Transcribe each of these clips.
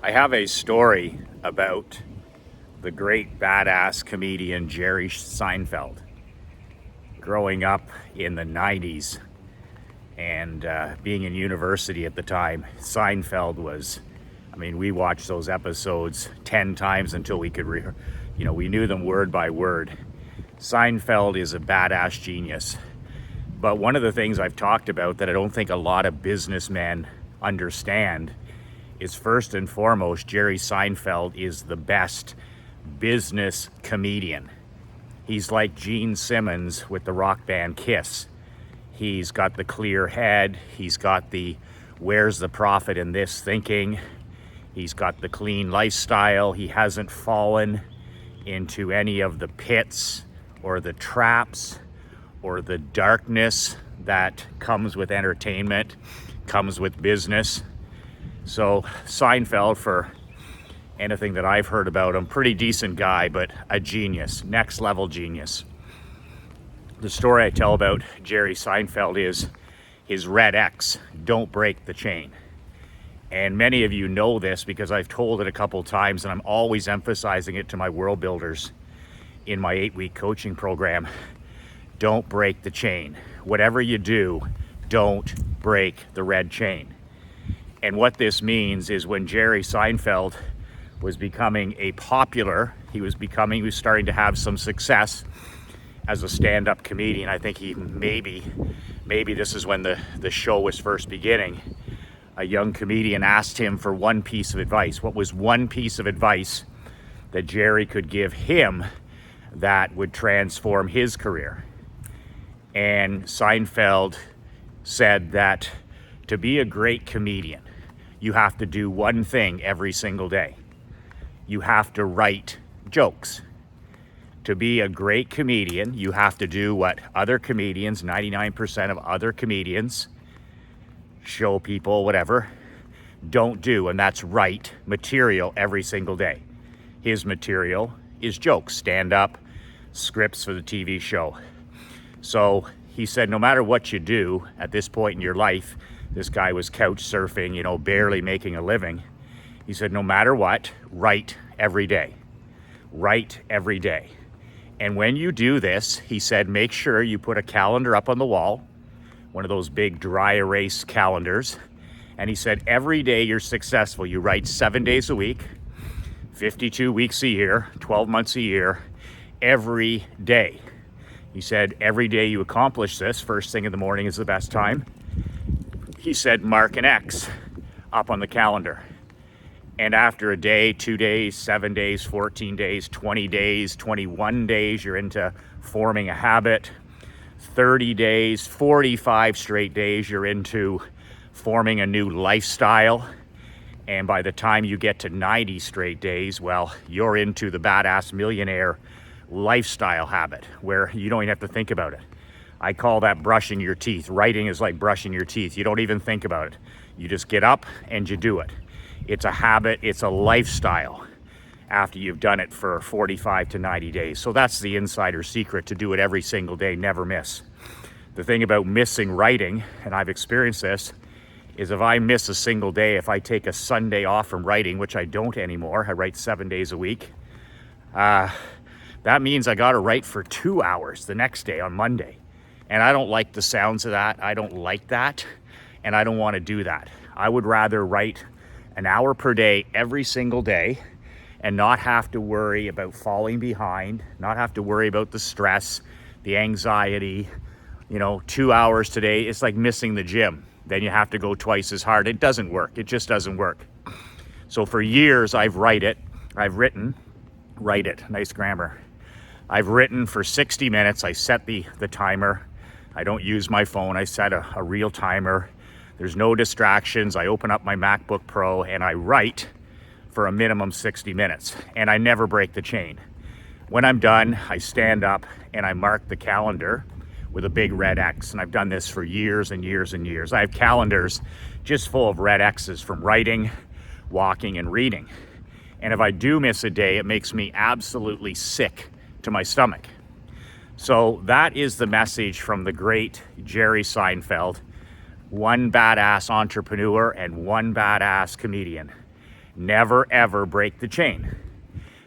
I have a story about the great badass comedian Jerry Seinfeld. Growing up in the 90s and being in university at the time, Seinfeld was, we watched those episodes 10 times until we could, we knew them word by word. Seinfeld is a badass genius. But one of the things I've talked about that I don't think a lot of businessmen understand is, first and foremost, Jerry Seinfeld is the best business comedian. He's like Gene Simmons with the rock band Kiss. He's got the clear head. He's got the where's the profit in this thinking. He's got the clean lifestyle. He hasn't fallen into any of the pits or the traps or the darkness that comes with entertainment, comes with business. So Seinfeld, for anything that I've heard about him, pretty decent guy, but a genius, next level genius. The story I tell about Jerry Seinfeld is his red X, don't break the chain. And many of you know this because I've told it a couple times, and I'm always emphasizing it to my world builders in my 8-week coaching program. Don't break the chain. Whatever you do, don't break the red chain. And what this means is when Jerry Seinfeld was becoming he was starting to have some success as a stand-up comedian. I think maybe this is when the show was first beginning. A young comedian asked him for one piece of advice. What was one piece of advice that Jerry could give him that would transform his career? And Seinfeld said that to be a great comedian, you have to do one thing every single day. You have to write jokes. To be a great comedian, you have to do what other comedians, 99% of other comedians, show people, whatever, don't do, and that's write material every single day. His material is jokes, stand-up, scripts for the TV show. So he said, no matter what you do at this point in your life, this guy was couch surfing, barely making a living. He said, no matter what, write every day. Write every day. And when you do this, he said, make sure you put a calendar up on the wall, one of those big dry erase calendars. And he said, every day you're successful. You write 7 days a week, 52 weeks a year, 12 months a year, every day. He said, every day you accomplish this, first thing in the morning is the best time. He said, mark an X up on the calendar. And after a day, 2 days, 7 days, 14 days, 20 days, 21 days, you're into forming a habit. 30 days, 45 straight days, you're into forming a new lifestyle. And by the time you get to 90 straight days, well, you're into the badass millionaire lifestyle habit where you don't even have to think about it. I call that brushing your teeth. Writing is like brushing your teeth. You don't even think about it. You just get up and you do it. It's a habit. It's a lifestyle after you've done it for 45 to 90 days. So that's the insider secret, to do it every single day, never miss. The thing about missing writing, and I've experienced this, is if I miss a single day, if I take a Sunday off from writing, which I don't anymore, I write 7 days a week, that means I got to write for 2 hours the next day on Monday. And I don't like the sounds of that. I don't like that. And I don't want to do that. I would rather write an hour per day every single day and not have to worry about falling behind, not have to worry about the stress, the anxiety. 2 hours today, it's like missing the gym. Then you have to go twice as hard. It doesn't work. It just doesn't work. So for years, I've written, nice grammar. I've written for 60 minutes. I set the timer. I don't use my phone. I set a real timer. There's no distractions. I open up my MacBook Pro and I write for a minimum 60 minutes. And I never break the chain. When I'm done, I stand up and I mark the calendar with a big red X. And I've done this for years and years and years. I have calendars just full of red X's from writing, walking, and reading. And if I do miss a day, it makes me absolutely sick to my stomach. So that is the message from the great Jerry Seinfeld, one badass entrepreneur and one badass comedian. Never ever break the chain.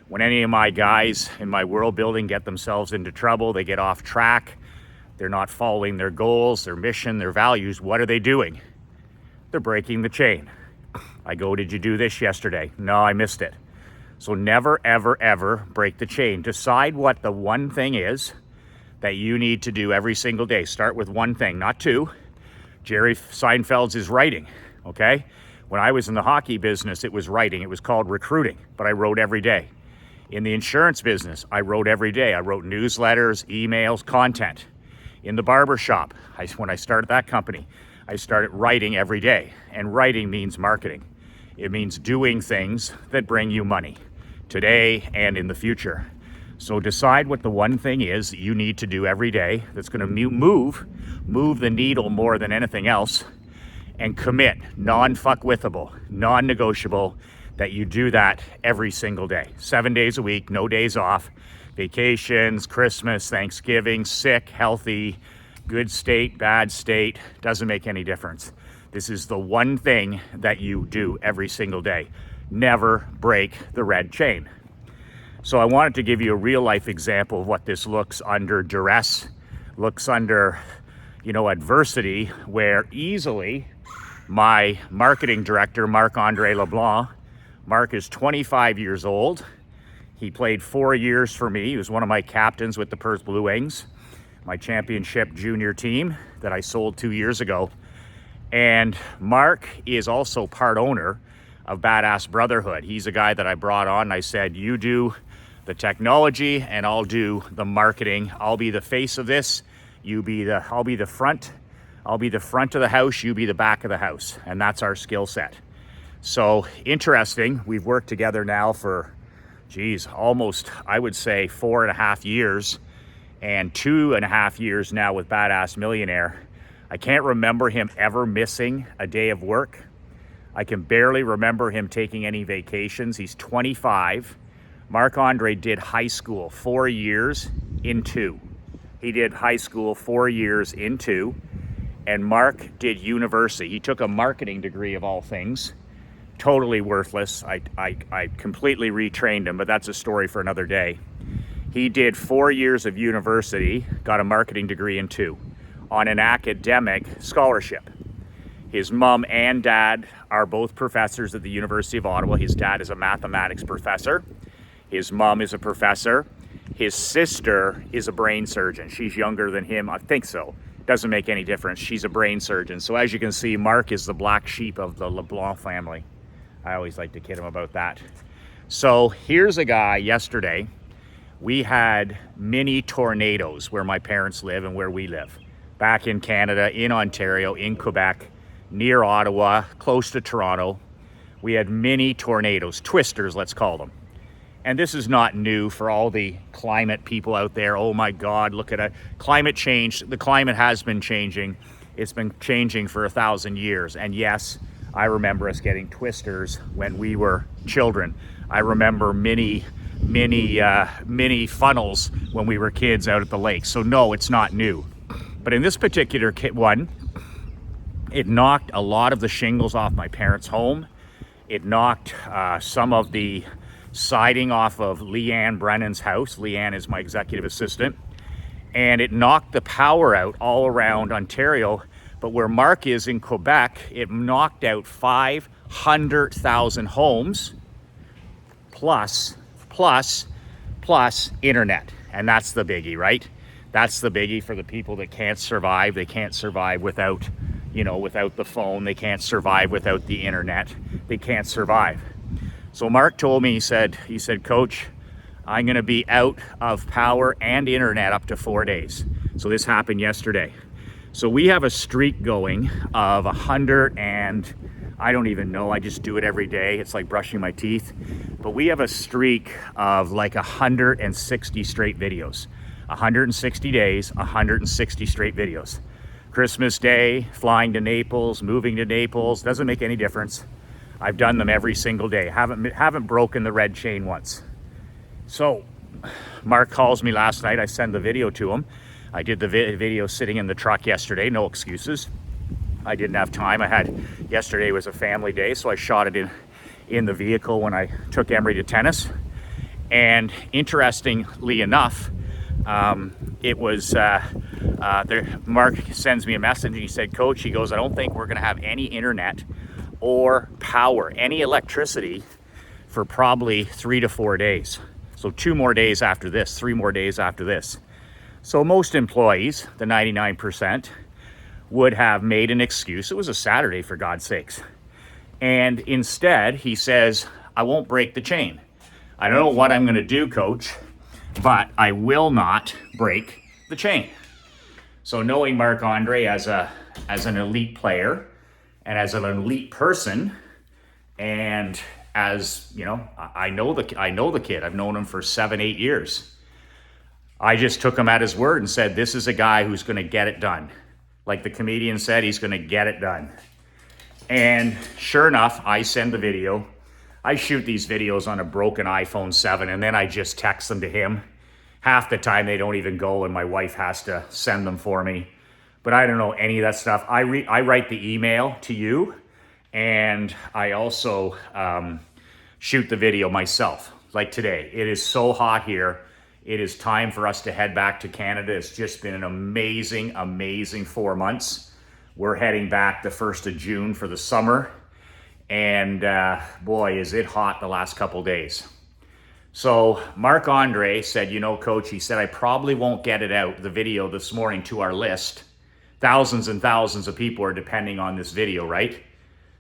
When any of my guys in my world building get themselves into trouble, they get off track, they're not following their goals, their mission, their values, what are they doing? They're breaking the chain. I go, did you do this yesterday? No, I missed it. So never, ever, ever break the chain. Decide what the one thing is that you need to do every single day. Start with one thing, not two. Jerry Seinfeld's is writing, okay? When I was in the hockey business, it was writing. It was called recruiting, but I wrote every day. In the insurance business, I wrote every day. I wrote newsletters, emails, content. In the barber shop, when I started that company, I started writing every day. And writing means marketing. It means doing things that bring you money today and in the future. So decide what the one thing is that you need to do every day that's going to move the needle more than anything else, and commit, non-fuck-withable, non-negotiable, that you do that every single day. 7 days a week, no days off, vacations, Christmas, Thanksgiving, sick, healthy, good state, bad state, doesn't make any difference. This is the one thing that you do every single day. Never break the red chain. So I wanted to give you a real life example of what this looks under duress, looks under, adversity, where easily my marketing director, Marc-Andre LeBlanc, Mark is 25 years old. He played 4 years for me. He was one of my captains with the Perth Blue Wings, my championship junior team that I sold 2 years ago. And Mark is also part owner of Badass Brotherhood. He's a guy that I brought on and I said, you do the technology and I'll do the marketing. I'll be the face of this. I'll be the front of the house, you be the back of the house. And that's our skill set. So interesting, we've worked together now for, almost, I would say 4.5 years, and 2.5 years now with Badass Millionaire. I can't remember him ever missing a day of work. I can barely remember him taking any vacations. He's 25. Marc-Andre did high school 4 years in 2. He did high school 4 years in 2. And Mark did university. He took a marketing degree of all things. Totally worthless. I completely retrained him, but that's a story for another day. He did 4 years of university, got a marketing degree in 2, on an academic scholarship. His mom and dad are both professors at the University of Ottawa. His dad is a mathematics professor. His mom is a professor. His sister is a brain surgeon. She's younger than him, I think so. Doesn't make any difference. She's a brain surgeon. So as you can see, Mark is the black sheep of the LeBlanc family. I always like to kid him about that. So here's a guy yesterday. We had mini tornadoes where my parents live and where we live. Back in Canada, in Ontario, in Quebec, near Ottawa, close to Toronto. We had mini tornadoes, twisters, let's call them. And this is not new for all the climate people out there. Oh my God, look at it. Climate change. The climate has been changing. It's been changing for 1,000 years. And yes, I remember us getting twisters when we were children. I remember mini funnels when we were kids out at the lake. So no, it's not new. But in this particular one, it knocked a lot of the shingles off my parents' home. It knocked some of the siding off of Leanne Brennan's house. Leanne is my executive assistant. And it knocked the power out all around Ontario. But where Mark is in Quebec, it knocked out 500,000 homes plus internet. And that's the biggie, right? That's the biggie for the people that can't survive. They can't survive without, without the phone. They can't survive without the internet. They can't survive. So Mark told me, he said, Coach, I'm going to be out of power and internet up to 4 days. So this happened yesterday. So we have a streak going of 100 and I don't even know. I just do it every day. It's like brushing my teeth. But we have a streak of like 160 straight videos. 160 days, 160 straight videos. Christmas Day, flying to Naples, moving to Naples, doesn't make any difference. I've done them every single day. Haven't broken the red chain once. So Mark calls me last night. I send the video to him. I did the video sitting in the truck yesterday. No excuses. I didn't have time. Yesterday was a family day, so I shot it in the vehicle when I took Emery to tennis. And interestingly enough, it was Mark sends me a message and he said, Coach, he goes, I don't think we're going to have any internet or power, any electricity for probably 3 to 4 days. So 2 more days after this, 3 more days after this. So most employees, the 99%, would have made an excuse. It was a Saturday, for God's sakes. And instead, he says, I won't break the chain. I don't know what I'm going to do, Coach, but I will not break the chain. So knowing Marc-Andre as an elite player and as an elite person, and as you know, I know the kid. I've known him for 7-8 years. I just took him at his word and said, this is a guy who's going to get it done. Like the comedian said, he's going to get it done. And sure enough, I send the video. I shoot these videos on a broken iPhone 7, and then I just text them to him. Half the time they don't even go, and my wife has to send them for me. But I don't know any of that stuff. I write the email to you, and I also shoot the video myself. Like today, it is so hot here. It is time for us to head back to Canada. It's just been an amazing, amazing 4 months. We're heading back the 1st of June for the summer. And boy, is it hot the last couple days. So Marc-Andre said, you know, Coach, he said, I probably won't get it out, the video this morning, to our list. Thousands and thousands of people are depending on this video, right?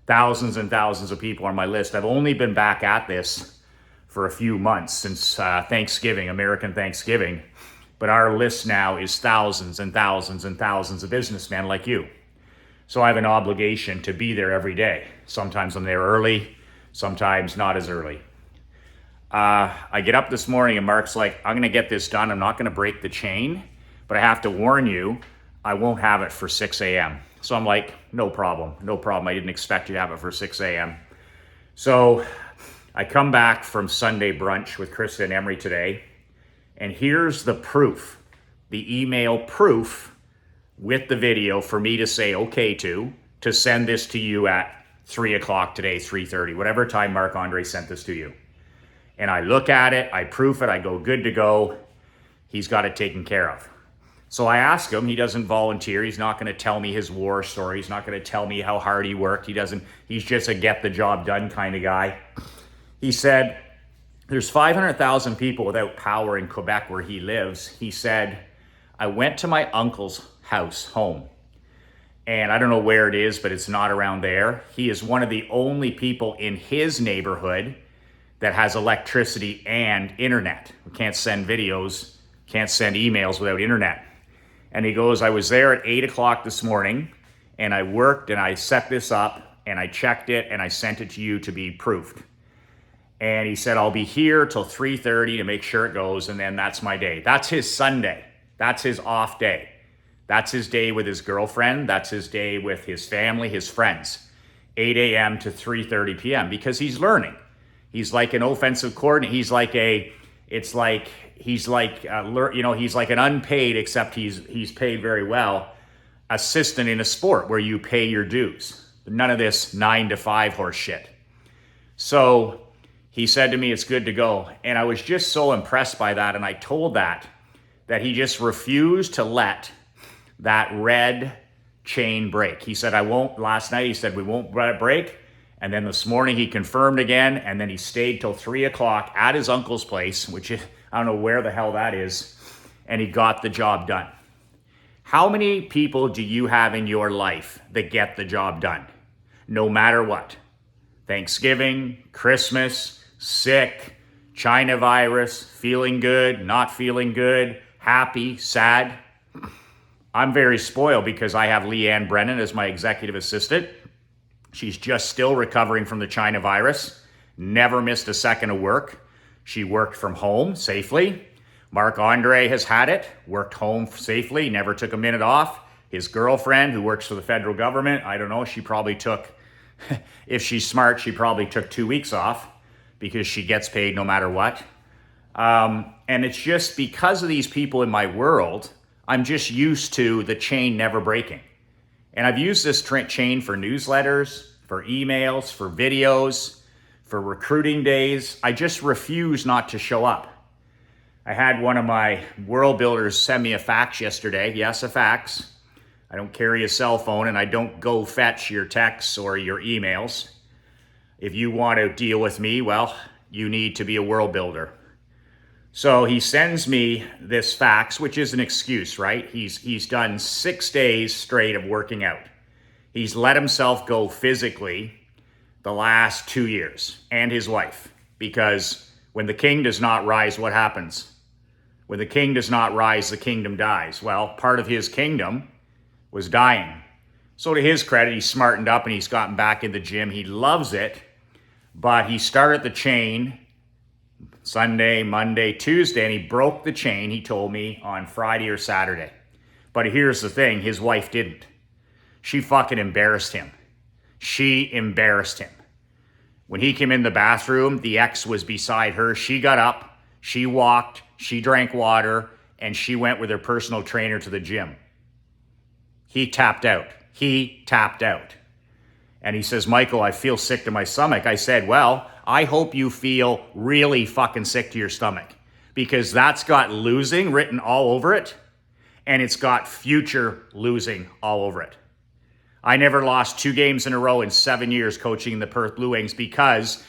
Thousands and thousands of people on my list. I've only been back at this for a few months since Thanksgiving, American Thanksgiving. But our list now is thousands and thousands and thousands of businessmen like you. So I have an obligation to be there every day. Sometimes I'm there early, sometimes not as early. I get up this morning and Mark's like, I'm going to get this done. I'm not going to break the chain, but I have to warn you, I won't have it for 6 a.m. So I'm like, no problem, no problem. I didn't expect you to have it for 6 a.m. So I come back from Sunday brunch with Krista and Emery today, and here's the proof, the email proof with the video for me to say okay to send this to you at 3 o'clock today, 3:30, whatever time Marc-Andre sent this to you. And I look at it, I proof it, I go good to go. He's got it taken care of. So I ask him, he doesn't volunteer. He's not going to tell me his war story. He's not going to tell me how hard he worked. He's just a get the job done kind of guy. He said, there's 500,000 people without power in Quebec where he lives. He said, I went to my uncle's home. And I don't know where it is, but it's not around there. He is one of the only people in his neighborhood that has electricity and internet. We can't send videos, can't send emails without internet. And he goes, I was there at 8 o'clock this morning, and I worked and I set this up and I checked it and I sent it to you to be proofed. And he said, I'll be here till 3:30 to make sure it goes, and then that's my day. That's his Sunday. That's his off day. That's his day with his girlfriend. That's his day with his family, his friends. 8 a.m. to 3:30 p.m. because he's learning. He's like an offensive coordinator. He's like an unpaid, except he's paid very well, assistant in a sport where you pay your dues. None of this 9 to 5 horse shit. So he said to me, it's good to go. And I was just so impressed by that. And I told that he just refused to let that red chain break. He said, I won't. Last night he said, we won't let it break. And then this morning he confirmed again, and then he stayed till 3 o'clock at his uncle's place, which I don't know where the hell that is, and he got the job done. How many people do you have in your life that get the job done? No matter what. Thanksgiving, Christmas, sick, China virus, feeling good, not feeling good, happy, sad. I'm very spoiled because I have Leanne Brennan as my executive assistant. She's just still recovering from the China virus, never missed a second of work. She worked from home safely. Marc-Andre has had it, worked home safely, never took a minute off. His girlfriend, who works for the federal government, I don't know, she probably took, if she's smart, she probably took 2 weeks off because she gets paid no matter what. And it's just because of these people in my world, I'm just used to the chain never breaking. And I've used this chain for newsletters, for emails, for videos, for recruiting days. I just refuse not to show up. I had one of my world builders send me a fax yesterday. Yes, a fax. I don't carry a cell phone and I don't go fetch your texts or your emails. If you want to deal with me, well, you need to be a world builder. So he sends me this fax, which is an excuse, right? He's done 6 days straight of working out. He's let himself go physically the last 2 years, and his wife, because when the king does not rise, what happens? When the king does not rise, the kingdom dies. Well, part of his kingdom was dying. So to his credit, he's smartened up and he's gotten back in the gym. He loves it, but he started the chain Sunday, Monday, Tuesday, and he broke the chain, he told me, on Friday or Saturday. But here's the thing, his wife didn't. She fucking embarrassed him. She embarrassed him. When he came in the bathroom, the ex was beside her. She got up, she walked, she drank water, and she went with her personal trainer to the gym. He tapped out. He tapped out. And he says, Michael, I feel sick to my stomach. I said, well, I hope you feel really fucking sick to your stomach, because that's got losing written all over it, and it's got future losing all over it. I never lost 2 games in a row in 7 years coaching the Perth Blue Wings because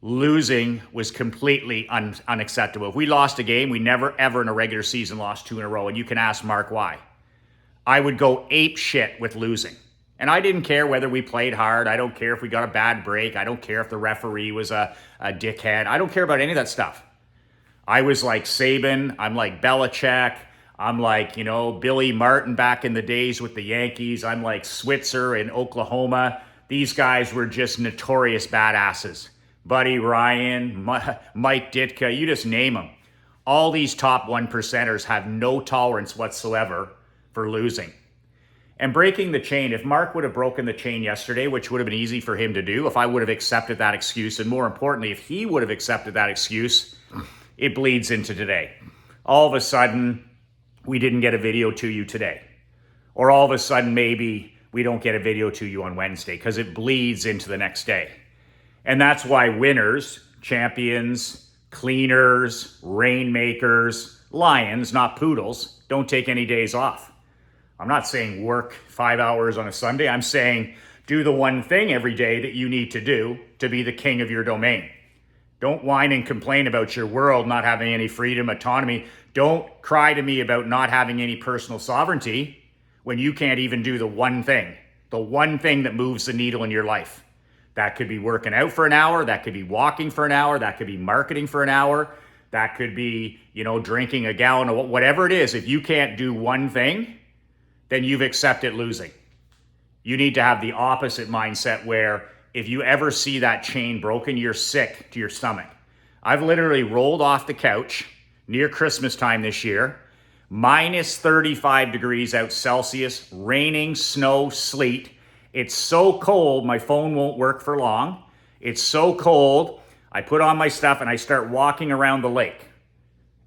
losing was completely unacceptable. If we lost a game, we never ever in a regular season lost 2 in a row, and you can ask Mark why. I would go ape shit with losing. And I didn't care whether we played hard. I don't care if we got a bad break. I don't care if the referee was a dickhead. I don't care about any of that stuff. I was like Saban. I'm like Belichick. I'm like, Billy Martin back in the days with the Yankees. I'm like Switzer in Oklahoma. These guys were just notorious badasses. Buddy Ryan, Mike Ditka, you just name them. All these top 1%ers have no tolerance whatsoever for losing. And breaking the chain, if Mark would have broken the chain yesterday, which would have been easy for him to do, if I would have accepted that excuse, and more importantly, if he would have accepted that excuse, it bleeds into today. All of a sudden, we didn't get a video to you today. Or all of a sudden, maybe we don't get a video to you on Wednesday, because it bleeds into the next day. And that's why winners, champions, cleaners, rainmakers, lions, not poodles, don't take any days off. I'm not saying work 5 hours on a Sunday. I'm saying do the one thing every day that you need to do to be the king of your domain. Don't whine and complain about your world not having any freedom, autonomy. Don't cry to me about not having any personal sovereignty when you can't even do the one thing that moves the needle in your life. That could be working out for an hour. That could be walking for an hour. That could be marketing for an hour. That could be, drinking a gallon of whatever it is. If you can't do one thing, then you've accepted losing. You need to have the opposite mindset where if you ever see that chain broken, you're sick to your stomach. I've literally rolled off the couch near Christmas time this year, minus 35 degrees out Celsius, raining, snow, sleet. It's so cold, my phone won't work for long. It's so cold, I put on my stuff and I start walking around the lake.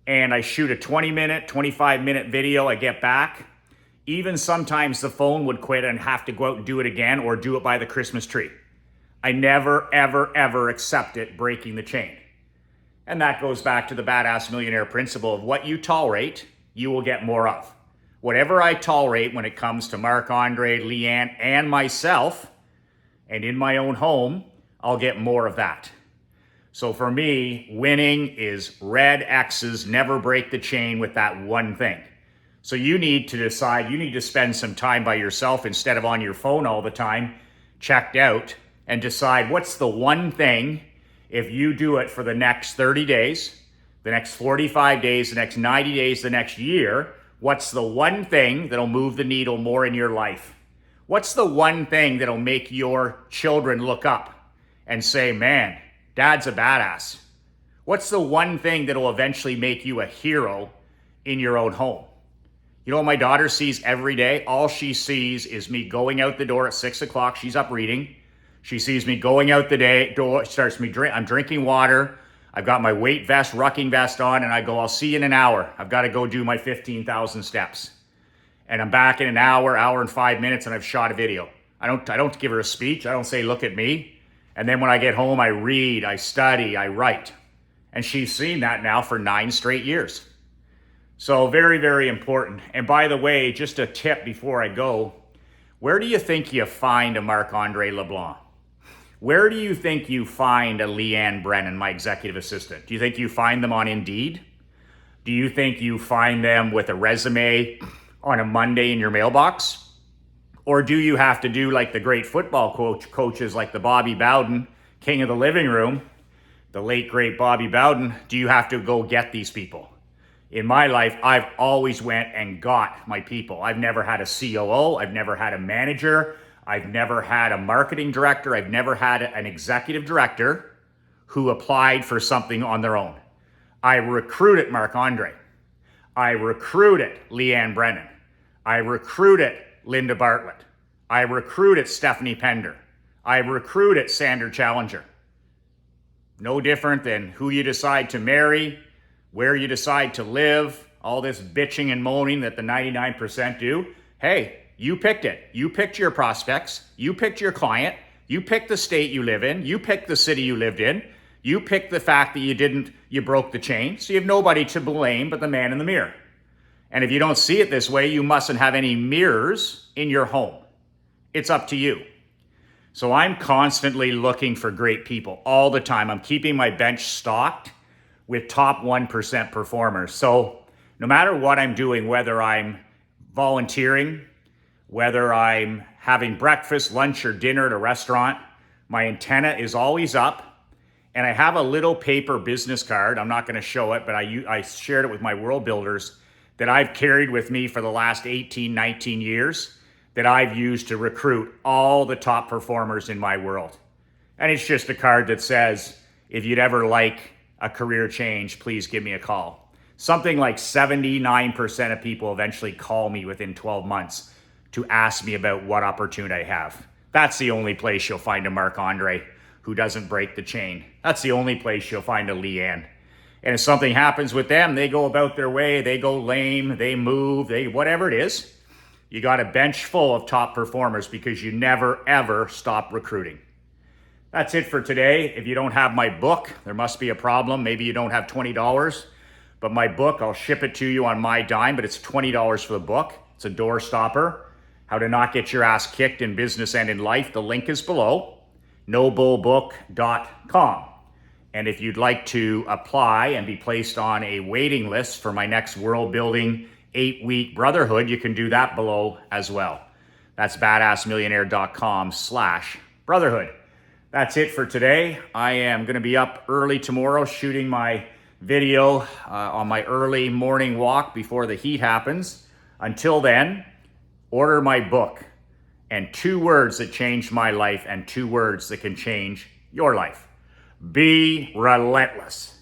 And I shoot a 20-minute, 25-minute video, I get back. Even sometimes the phone would quit and have to go out and do it again or do it by the Christmas tree. I never, ever, ever accepted breaking the chain. And that goes back to the badass millionaire principle of what you tolerate, you will get more of. Whatever I tolerate when it comes to Marc-Andre, Leanne, and myself, and in my own home, I'll get more of that. So for me, winning is red X's, never break the chain with that one thing. So you need to decide, you need to spend some time by yourself instead of on your phone all the time, checked out, and decide what's the one thing, if you do it for the next 30 days, the next 45 days, the next 90 days, the next year, what's the one thing that'll move the needle more in your life? What's the one thing that'll make your children look up and say, man, Dad's a badass? What's the one thing that'll eventually make you a hero in your own home? You know what my daughter sees every day? All she sees is me going out the door at 6 o'clock. She's up reading. She sees me going out the door, I'm drinking water. I've got my weight vest, rucking vest on, and I go, I'll see you in an hour. I've got to go do my 15,000 steps. And I'm back in an hour and 5 minutes, and I've shot a video. I don't give her a speech. I don't say, look at me. And then when I get home, I read, I study, I write. And she's seen that now for 9 straight years. So very, very important. And by the way, just a tip before I go, where do you think you find a Marc-Andre Leblanc? Where do you think you find a Leanne Brennan, my executive assistant? Do you think you find them on Indeed? Do you think you find them with a resume on a Monday in your mailbox? Or do you have to do like the great football coaches like the Bobby Bowden, king of the living room, the late great Bobby Bowden? Do you have to go get these people? In my life, I've always went and got my people. I've never had a COO. I've never had a manager. I've never had a marketing director. I've never had an executive director who applied for something on their own. I recruited Marc-Andre. I recruited Leanne Brennan. I recruited Linda Bartlett. I recruited Stephanie Pender. I recruited Sandra Challenger. No different than who you decide to marry, where you decide to live, all this bitching and moaning that the 99% do. Hey, you picked it. You picked your prospects. You picked your client. You picked the state you live in. You picked the city you lived in. You picked the fact that you broke the chain. So you have nobody to blame but the man in the mirror. And if you don't see it this way, you mustn't have any mirrors in your home. It's up to you. So I'm constantly looking for great people all the time. I'm keeping my bench stocked with top 1% performers. So no matter what I'm doing, whether I'm volunteering, whether I'm having breakfast, lunch, or dinner at a restaurant, my antenna is always up. And I have a little paper business card. I'm not going to show it, but I shared it with my world builders that I've carried with me for the last 18, 19 years that I've used to recruit all the top performers in my world. And it's just a card that says, if you'd ever like a career change, please give me a call. Something like 79% of people eventually call me within 12 months to ask me about what opportunity I have. That's the only place you'll find a Marc-Andre who doesn't break the chain. That's the only place you'll find a Leanne. And if something happens with them, they go about their way, they go lame, they move, whatever it is. You got a bench full of top performers because you never, ever stop recruiting. That's it for today. If you don't have my book, there must be a problem. Maybe you don't have $20, but my book, I'll ship it to you on my dime, but it's $20 for the book. It's a door stopper. How to not get your ass kicked in business and in life. The link is below, nobullbook.com. And if you'd like to apply and be placed on a waiting list for my next world building 8-week brotherhood, you can do that below as well. That's badassmillionaire.com/brotherhood. That's it for today. I am going to be up early tomorrow shooting my video on my early morning walk before the heat happens. Until then, order my book and 2 words that changed my life and 2 words that can change your life. Be relentless.